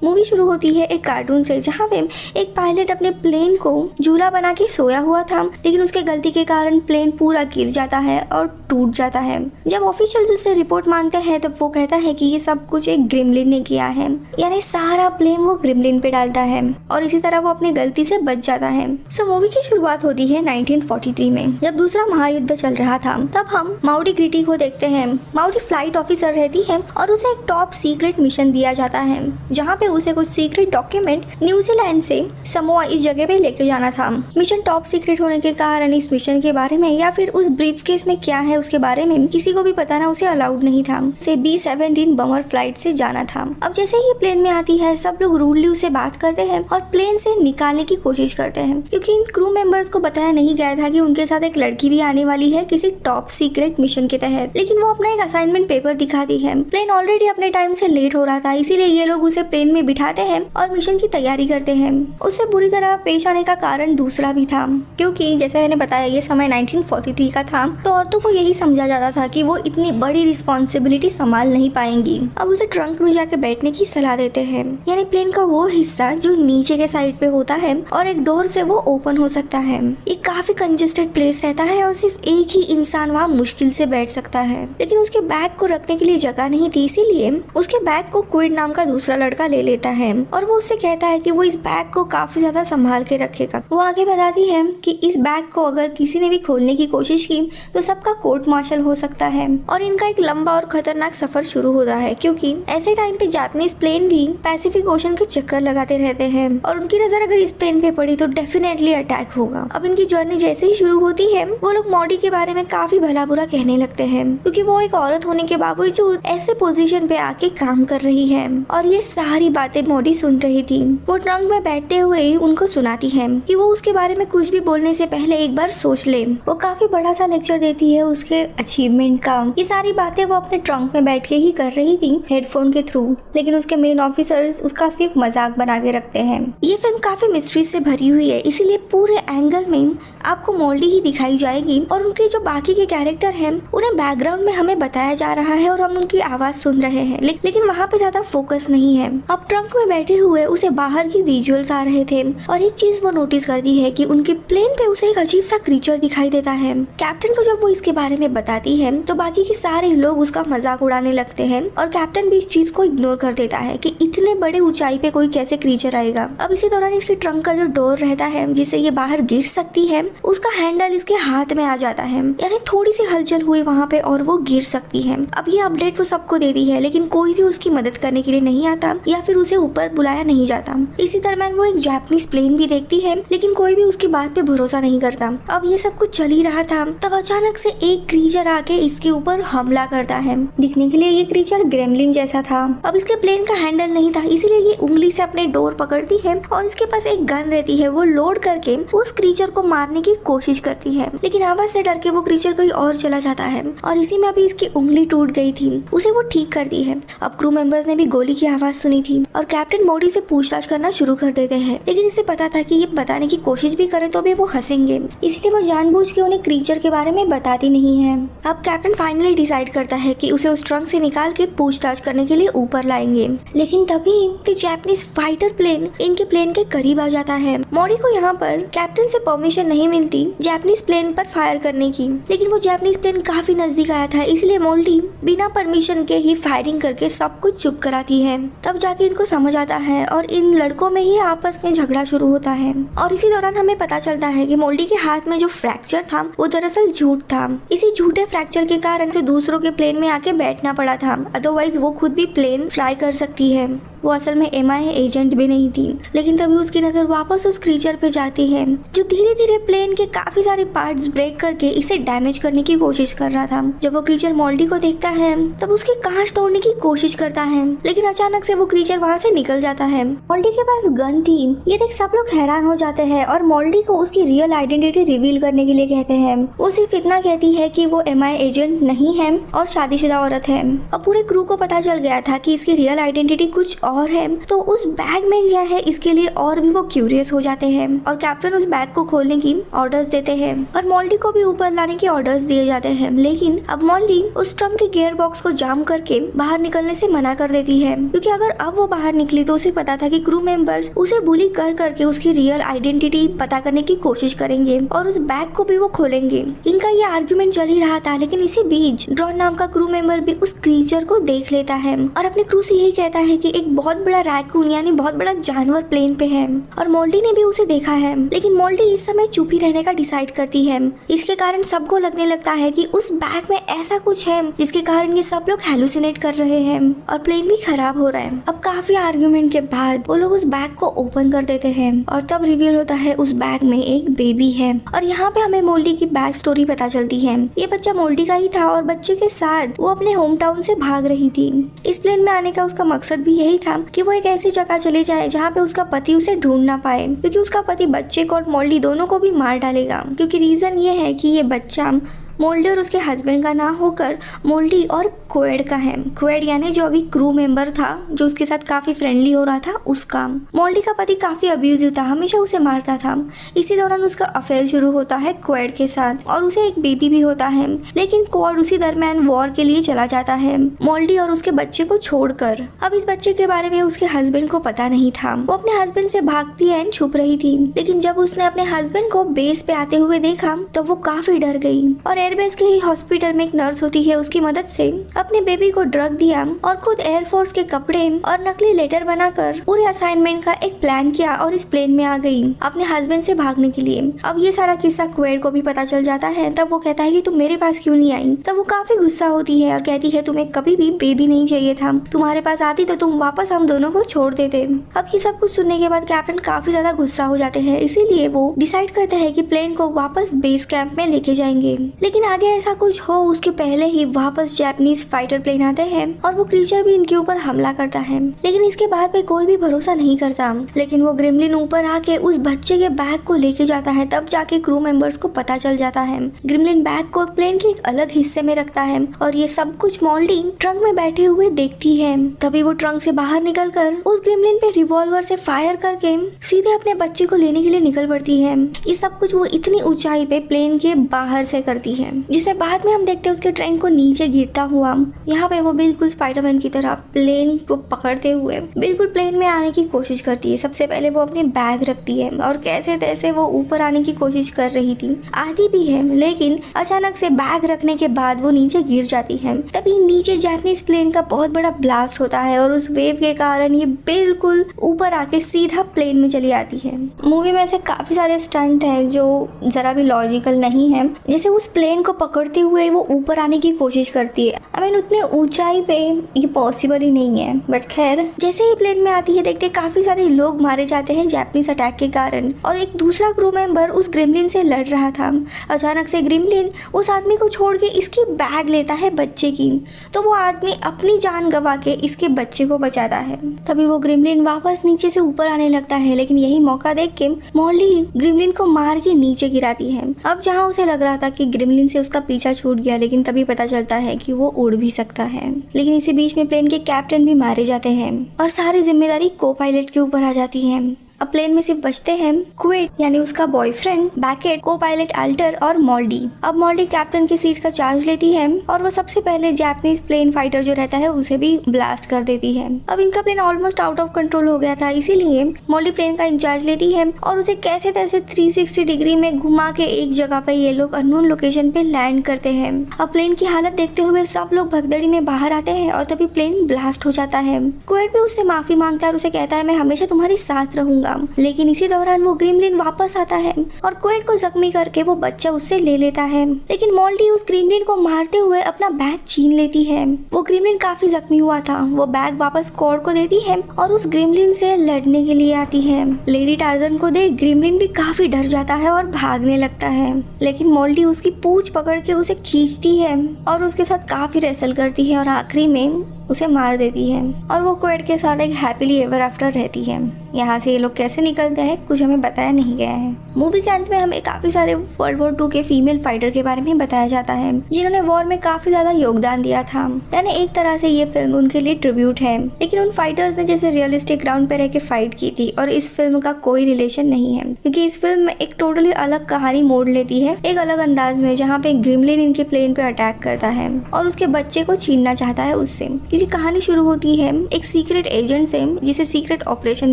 Movie शुरू होती है एक कार्टून से, जहाँ पे एक पायलट अपने प्लेन को झूला बना के सोया हुआ था, लेकिन उसके गलती के कारण प्लेन पूरा गिर जाता है और टूट जाता है। जब ऑफिशियल उससे रिपोर्ट मांगते हैं तब वो कहता है कि ये सब कुछ एक ग्रिमलिन ने किया है, यानी सारा ब्लेम वो ग्रिमलिन पे डालता है और इसी तरह वो अपनी गलती से बच जाता है। सो मूवी की शुरुआत होती है 1943 में, जब दूसरा महायुद्ध चल रहा था। तब हम माउडी ग्रीटी को देखते हैं। माउडी फ्लाइट ऑफिसर रहती है और उसे एक टॉप सीक्रेट मिशन दिया जाता है, जहाँ पे उसे कुछ सीक्रेट डॉक्यूमेंट न्यूजीलैंड से समोआ इस जगह पे लेके जाना था। मिशन टॉप सीक्रेट होने के कारण इस मिशन के बारे में या फिर उस ब्रीफकेस में क्या है उसके बारे में किसी को भी बताना उसे अलाउड नहीं था। उसे B-17 बमर फ्लाइट से जाना था। अब जैसे ही प्लेन में आती है, सब लोग रूडली उसे बात करते हैं और प्लेन से निकालने की कोशिश करते हैं, क्योंकि इन क्रू मेंबर्स को बताया नहीं गया था कि उनके साथ एक लड़की भी आने वाली है किसी टॉप सीक्रेट मिशन के तहत। लेकिन वो अपना एक असाइनमेंट पेपर दिखाती है। प्लेन ऑलरेडी अपने टाइम से लेट हो रहा था, इसीलिए ये लोग उसे प्लेन में बिठाते हैं और मिशन की तैयारी करते हैं। उससे बुरी तरह पेश आने का कारण दूसरा भी था, क्योंकि जैसे मैंने बताया ये समय 1943 का था, तो औरतों को यही समझा जाता था कि वो इतनी बड़ी रिस्पॉन्सिबिलिटी संभाल नहीं पाएंगी। अब उसे ट्रंक में जाके बैठने की सलाह देते हैं, यानी प्लेन का वो हिस्सा जो नीचे के साइड पे होता है और एक डोर से वो ओपन हो सकता है। ये काफी कंजेस्टेड प्लेस रहता है और सिर्फ एक ही इंसान वहाँ मुश्किल से बैठ सकता है, लेकिन उसके बैग को रखने के लिए जगह नहीं थी, इसीलिए उसके बैग को क्विड नाम का दूसरा लड़का ले लेता है और वो उससे कहता है कि वो इस बैग को काफी ज्यादा संभाल के रखेगा। वो आगे बताती है कि इस बैग को अगर किसी ने भी खोलने की कोशिश की तो सबका कोर्ट मार्शल हो सकता है और इनका एक लंबा और खतरनाक सफर शुरू होता है, क्योंकि ऐसे टाइम पे जापानीज प्लेन भी पैसिफिक ओशन के चक्कर लगाते रहते हैं और उनकी नजर अगर इस प्लेन पे पड़ी तो डेफिनेटली अटैक होगा। अब इनकी जर्नी जैसे ही शुरू होती है, वो लोग मॉडी के बारे में काफी भला बुरा कहने लगते हैं, क्योंकि वो एक औरत होने के बावजूद ऐसे पोजीशन पे आके काम कर रही है। और ये सारी बातें मॉडी सुन रही थी। वो ट्रंक में बैठते हुए उनको सुनाती है कि वो उसके बारे में कुछ भी बोलने से पहले एक बार सोच ले। वो काफी बड़ा सा लेक्चर देती है उसके अचीवमेंट का। ये सारी बातें वो अपने ट्रंक में बैठ के ही कर रही थी हेडफोन के थ्रू, लेकिन उसके मेन ऑफिसर्स उसका सिर्फ मजाक बना के रखते हैं। ये फिल्म काफी मिस्ट्री से भरी हुई है, इसीलिए पूरे एंगल में आपको मोल्डी ही दिखाई जाएगी और उनके जो बाकी के कैरेक्टर हैं उन्हें बैकग्राउंड में हमें बताया जा रहा है और हम उनकी आवाज सुन रहे हैं, लेकिन वहाँ पे ज्यादा फोकस नहीं है। अब ट्रंक में बैठे हुए उसे बाहर की विजुअल्स आ रहे थे और एक चीज वो नोटिस करती है कि उनके प्लेन पे उसे एक अजीब सा क्रीचर दिखाई देता है। कैप्टन को जब वो इसके बारे में बताती है तो बाकी के सारे लोग उसका मजाक उड़ाने लगते हैं और कैप्टन भी इस चीज को इग्नोर कर देता है कि इतने बड़े ऊंचाई पे कोई कैसे क्रीचर आएगा। अब इसी दौरान इसके ट्रंक का जो डोर रहता है जिससे ये बाहर गिर सकती है, उसका हैंडल इसके हाथ में आ जाता है, यानी थोड़ी सी हलचल हुई वहाँ पे और वो गिर सकती है। अब ये अपडेट वो सबको दे दी है, लेकिन कोई भी उसकी मदद करने के लिए नहीं आता या फिर उसे ऊपर बुलाया नहीं जाता। इसी दरम्यान वो एक जापानीज प्लेन भी देखती है, लेकिन कोई भी उसकी बात पे भरोसा नहीं करता। अब ये सब कुछ चल ही रहा था, तब अचानक से एक क्रीचर आके इसके ऊपर हमला करता है। दिखने के लिए ये क्रीचर ग्रेमलिन जैसा था। अब इसके प्लेन का हैंडल नहीं था, इसीलिए ये उंगली से अपने डोर पकड़ती है और इसके पास एक गन रहती है। वो लोड करके उस क्रीचर को मारने की कोशिश करती है, लेकिन आवाज से डर के वो क्रीचर कहीं और चला जाता है और इसी में अभी इसकी उंगली टूट गई थी, उसे वो ठीक करती है। अब क्रू मेंबर्स ने भी गोली की आवाज सुनी थी और कैप्टन मॉडी से पूछताछ करना शुरू कर देते हैं, लेकिन इसे पता था कि ये बताने की कोशिश भी करे तो भी वो हंसेंगे, इसलिए वो जानबूझ के उन्हें क्रीचर के बारे में बताती नहीं है। अब कैप्टन फाइनली डिसाइड करता है कि उसे उस ट्रंक से निकाल के पूछताछ करने के लिए ऊपर लाएंगे, लेकिन तभी जापानीज फाइटर प्लेन इनके प्लेन के करीब आ जाता है। मॉडी को यहाँ पर कैप्टन से परमिशन नहीं मिलती जापानीज प्लेन पर फायर करने की, लेकिन वो जापानीज प्लेन काफी नजदीक आया था, इसलिए मॉडी बिना परमिशन के ही फायरिंग करके सब कुछ चुप कराती है। तब जाके इनको समझ आता है और इन लड़कों में ही आपस में झगड़ा शुरू होता है। और इसी दौरान हमें पता चलता है कि मोल्डी के हाथ में जो फ्रैक्चर था वो दरअसल झूठ था। इसी झूठे फ्रैक्चर के कारण से दूसरों के प्लेन में आके बैठना पड़ा था, अदरवाइज वो खुद भी प्लेन फ्लाई कर सकती है। वो असल में MI एजेंट भी नहीं थी, लेकिन तभी उसकी नजर वापस उस क्रीचर पे जाती है जो धीरे धीरे प्लेन के काफी सारे पार्ट्स ब्रेक करके इसे डैमेज करने की कोशिश कर रहा था। जब वो क्रीचर मॉल्डी को देखता है तब उसकी कांच तोड़ने की कोशिश करता है, लेकिन अचानक से वो क्रीचर वहाँ से निकल जाता है। मॉल्डी के पास गन थी, ये देख सब लोग हैरान हो जाते हैं और मॉल्डी को उसकी रियल आइडेंटिटी रिवील करने के लिए कहते हैं। वो सिर्फ इतना कहती है कि वो MI एजेंट नहीं है और शादीशुदा औरत है। और पूरे क्रू को पता चल गया था कि इसकी रियल आइडेंटिटी कुछ और है तो उस बैग में क्या है इसके लिए और भी वो क्यूरियस हो जाते हैं और कैप्टन उस बैग को खोलने की ऑर्डर्स देते हैं और मॉल्टी को भी ऊपर लाने के ऑर्डर्स दिए जाते हैं। लेकिन अब मॉल्टी उस ट्रंक के गियर बॉक्स को जाम करके बाहर निकलने से मना कर देती है, क्योंकि अगर अब वो बाहर निकली तो उसे पता था कि क्रू मेंबर्स उसे बुली कर करके उसकी रियल आइडेंटिटी पता करने की कोशिश करेंगे और उस बैग को भी वो खोलेंगे। इनका ये आर्ग्यूमेंट चल ही रहा था, लेकिन इसी बीच ड्रॉन नाम का क्रू मेंबर भी उस क्रीचर को देख लेता है और अपने क्रू से यही कहता है कि एक बहुत बड़ा रैकून यानी बहुत बड़ा जानवर प्लेन पे है और मोल्टी ने भी उसे देखा है। लेकिन मोल्टी इस समय चुप ही रहने का डिसाइड करती है। इसके कारण सबको लगने लगता है कि उस बैग में ऐसा कुछ है जिसके कारण ये सब लोग हेलुसिनेट कर रहे हैं और प्लेन भी खराब हो रहा है। अब काफी आर्ग्यूमेंट के बाद वो लोग उस बैग को ओपन कर देते हैं और तब रिवील होता है उस बैग में एक बेबी है और यहाँ पे हमें मोल्टी की बैक स्टोरी पता चलती है। ये बच्चा मोल्टी का ही था और बच्चे के साथ वो अपने होम टाउन से भाग रही थी। इस प्लेन में आने का उसका मकसद भी यही था कि वो एक ऐसी जगह चले जाए जहाँ पे उसका पति उसे ढूंढ ना पाए, क्योंकि उसका पति बच्चे को और मोल्टी दोनों को भी मार डालेगा। क्योंकि रीजन ये है कि ये बच्चा मोल्टी और उसके हस्बैंड का ना होकर मोल्टी और क्वेड का है। क्वेड यानी जो अभी क्रू मेंबर था जो उसके साथ काफी फ्रेंडली हो रहा था उसका। मोल्टी का पति काफी अब्यूजिव था, हमेशा उसे मारता था। इसी दौरान उसका अफेयर शुरू होता है क्वेड के साथ और उसे एक बेबी भी होता है। लेकिन क्वेड उसी दरमियान वॉर के लिए चला जाता है मोल्टी और उसके बच्चे को छोड़कर। अब इस बच्चे के बारे में उसके हस्बैंड को पता नहीं था। वो अपने हस्बैंड से भागती एंड छुप रही थी, लेकिन जब उसने अपने हस्बैंड को बेस पे आते हुए देखा तो वो काफी डर गई और एयरबेस के ही हॉस्पिटल में एक नर्स होती है, उसकी मदद से अपने बेबी को ड्रग दिया और खुद एयरफोर्स के कपड़े और नकली लेटर बनाकर पूरे असाइनमेंट का एक प्लान किया और इस प्लेन में आ गई अपने हस्बैंड से भागने के लिए। अब ये सारा किस्सा क्वेड को भी पता चल जाता है। तब वो कहता है कि तुम मेरे पास क्यों नहीं आई। तब वो काफी गुस्सा होती है और कहती है तुम्हें कभी भी बेबी नहीं चाहिए था, तुम्हारे पास आती तो तुम वापस हम दोनों को छोड़ देते। अब ये सब कुछ सुनने के बाद कैप्टन काफी ज्यादा गुस्सा हो जाते हैं, इसीलिए वो डिसाइड करते हैं कि प्लेन को वापस बेस कैंप में लेके जाएंगे। लेकिन आगे ऐसा कुछ हो उसके पहले ही वापस जापानीज फाइटर प्लेन आते हैं और वो क्रीचर भी इनके ऊपर हमला करता है। लेकिन इसके बाद पे कोई भी भरोसा नहीं करता। लेकिन वो ग्रिमलिन ऊपर आके उस बच्चे के बैग को लेके जाता है, तब जाके क्रू मेंबर्स को पता चल जाता है। ग्रिमलिन बैग को प्लेन के एक अलग हिस्से में रखता है और ये सब कुछ मोल्टी ट्रंक में बैठे हुए देखती है। तभी वो ट्रंक से बाहर निकलकर उस ग्रिमलिन पे रिवॉल्वर से फायर करके सीधे अपने बच्चे को लेने के लिए निकल पड़ती है। ये सब कुछ वो इतनी ऊंचाई पे प्लेन के बाहर से करती है, जिसमें बाद में हम देखते हैं उसके ट्रेन को नीचे गिरता हुआ। यहाँ पे वो बिल्कुल स्पाइडरमैन की तरह प्लेन को पकड़ते हुए बिल्कुल प्लेन में आने की कोशिश करती है। सबसे पहले वो अपने बैग रखती है और कैसे तैसे वो ऊपर आने की कोशिश कर रही थी, आती भी है, लेकिन अचानक से बैग रखने के बाद वो नीचे गिर जाती है। तभी नीचे जापानीज प्लेन का बहुत बड़ा ब्लास्ट होता है और उस वेव के कारण ये बिल्कुल ऊपर आके सीधा प्लेन में चली आती है। मूवी में ऐसे काफी सारे स्टंट है जो जरा भी लॉजिकल नहीं है, जैसे उस प्लेन को पकड़ते हुए वो ऊपर आने की कोशिश करती है। आई मीन उतने ऊंचाई पे ये पॉसिबल ही नहीं है, बट खैर जैसे ही प्लेन में आती है देखते काफी सारे लोग मारे जाते हैं जापानीज अटैक के कारण और एक दूसरा क्रू मेंबर उस ग्रिमलिन से लड़ रहा था। अचानक से ग्रिमलिन उस आदमी को छोड़ के इसकी बैग लेता है बच्चे की, तो वो आदमी अपनी जान गवा के इसके बच्चे को बचाता है। तभी वो ग्रिमलिन वापस नीचे से ऊपर आने लगता है, लेकिन यही मौका देख के मोल्टी ग्रिमलिन को मार के नीचे गिराती है। अब जहाँ उसे लग रहा था कि ग्रिमलिन से उसका पीछा छूट गया, लेकिन तभी पता चलता है कि वो उड़ भी सकता है। लेकिन इसी बीच में प्लेन के कैप्टन भी मारे जाते हैं और सारी जिम्मेदारी को पायलट के ऊपर आ जाती है। अब प्लेन में सिर्फ बचते हैं क्विड यानी उसका बॉयफ्रेंड, बैकेट, को पायलट अल्टर और मोल्टी। अब मोल्टी कैप्टन की सीट का चार्ज लेती है और वो सबसे पहले जापानीज प्लेन फाइटर जो रहता है उसे भी ब्लास्ट कर देती है। अब इनका plane almost out of control हो गया था, इसीलिए मोल्टी प्लेन का इंचार्ज लेती है और उसे कैसे तैसे 360 डिग्री में घुमा के एक जगह पे ये लोग अननोन लोकेशन पे लैंड करते हैं। अब प्लेन की हालत देखते हुए सब लोग भगदड़ी में बाहर आते हैं और तभी प्लेन ब्लास्ट हो जाता है। क्विड भी उससे माफी मांगता है और उसे कहता है मैं हमेशा तुम्हारे साथ रहूंगा। लेकिन इसी दौरान वो ग्रिमलिन वापस आता है और क्वेड को जख्मी करके वो बच्चा उससे ले लेता है। लेकिन मोल्टी उस ग्रिमलिन को मारते हुए अपना बैग छीन लेती है। वो ग्रिमलिन काफी जख्मी हुआ था, वो बैग वापस क्वेड को देती है और उस ग्रिमलिन से लड़ने के लिए आती है। लेडी टार्जन को देख ग्रिमलिन भी काफी डर जाता है और भागने लगता है, लेकिन मोल्टी उसकी पूंछ पकड़ के उसे खींचती है और उसके साथ काफी रेसल करती है और आखिरी में उसे मार देती है और वो क्वेड के साथ एक हैप्पीली एवर आफ्टर रहती है। यहाँ से ये लोग कैसे निकलते हैं कुछ हमें बताया नहीं गया है। मूवी के अंत में हमें काफी सारे वर्ल्ड वॉर 2 के फीमेल फाइटर के बारे में बताया जाता है जिन्होंने वॉर में काफी ज्यादा योगदान दिया था। यानी एक तरह से ये फिल्म उनके लिए ट्रिब्यूट है, लेकिन उन फाइटर्स ने जैसे रियलिस्टिक ग्राउंड पे रह के फाइट की थी और इस फिल्म का कोई रिलेशन नहीं है, क्योंकि इस फिल्म में एक टोटली अलग कहानी मोड़ लेती है एक अलग अंदाज में, जहाँ पे ग्रिमलिन इनके प्लेन पे अटैक करता है और उसके बच्चे को छीनना चाहता है उससे। क्योंकि कहानी शुरू होती है एक सीक्रेट एजेंट से जिसे सीक्रेट ऑपरेशन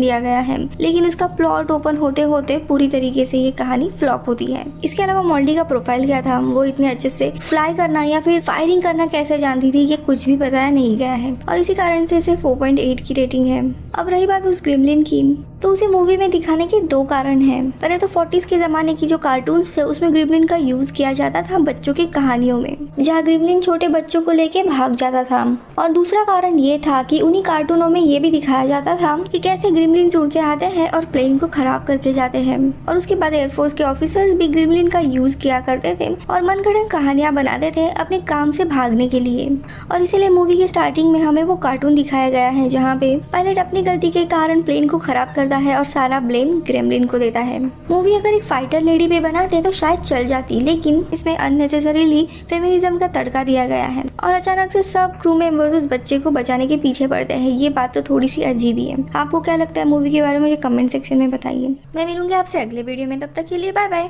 दिया गया है, लेकिन उसका प्लॉट ओपन होते होते पूरी तरीके से ये कहानी फ्लॉप होती है। इसके अलावा मॉल्डी का प्रोफाइल क्या था, वो इतने अच्छे से फ्लाई करना या फिर फायरिंग करना कैसे जानती थी, ये कुछ भी बताया नहीं गया है और इसी कारण से इसे 4.8 की रेटिंग है। अब रही बात उस ग्रिमलिन की, तो उसे मूवी में दिखाने के 2 कारण हैं। पहले तो 40s के ज़माने की जो कार्टून्स थे उसमें ग्रिमलिन का यूज़ किया जाता था बच्चों की कहानियों में, जहाँ ग्रिमलिन छोटे बच्चों को लेके भाग जाता था। और दूसरा कारण ये था कि उन्हीं कार्टूनों में ये भी दिखाया जाता था कि कैसे ग्रिमलिन उड़ के आते हैं और प्लेन को खराब करके जाते हैं। और उसके बाद एयरफोर्स के ऑफिसर्स भी ग्रिमलिन का यूज़ किया करते थे और मनगढ़ंत कहानियाँ बनाते थे अपने काम से भागने के लिए। और इसीलिए मूवी के स्टार्टिंग में हमें वो कार्टून दिखाया गया है जहाँ पे पायलट अपनी गलती के कारण प्लेन को खराब करता है और सारा ब्लेम ग्रेमलिन को देता है। मूवी अगर एक फाइटर लेडी पे बनाते तो शायद चल जाती, लेकिन इसमें अननेसेसरीली फेमिनिज्म का तड़का दिया गया है और अचानक से सब क्रू मेंबर्स उस बच्चे को बचाने के पीछे पड़ते हैं। ये बात तो थोड़ी सी अजीब ही है। आपको क्या लगता है मूवी के बारे में मुझे कमेंट सेक्शन में बताइए। मैं मिलूंगी आपसे अगले वीडियो में, तब तक के लिए बाय बाय।